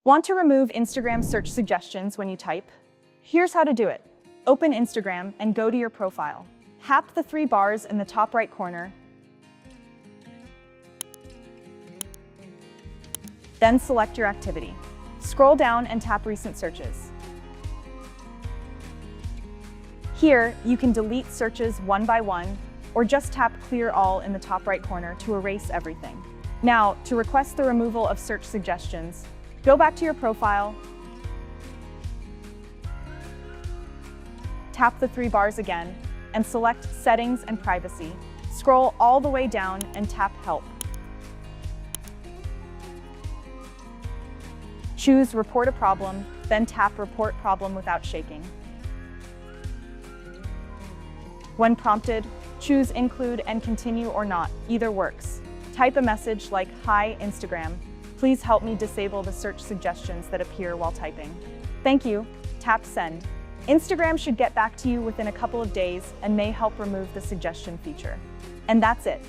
Want to remove Instagram search suggestions when you type? Here's how to do it. Open Instagram and go to your profile. Tap the three bars in the top right corner. Then select your activity. Scroll down and tap Recent Searches. Here, you can delete searches one by one, or just tap Clear All in the top right corner to erase everything. Now, to request the removal of search suggestions, go back to your profile, tap the three bars again, and select Settings and Privacy. Scroll all the way down and tap Help. Choose Report a Problem, then tap Report Problem without shaking. When prompted, choose Include and Continue or Not, either works. Type a message like, "Hi, Instagram. Please help me disable the search suggestions that appear while typing." Thank you. Tap Send. Instagram should get back to you within a couple of days and may help remove the suggestion feature. And that's it.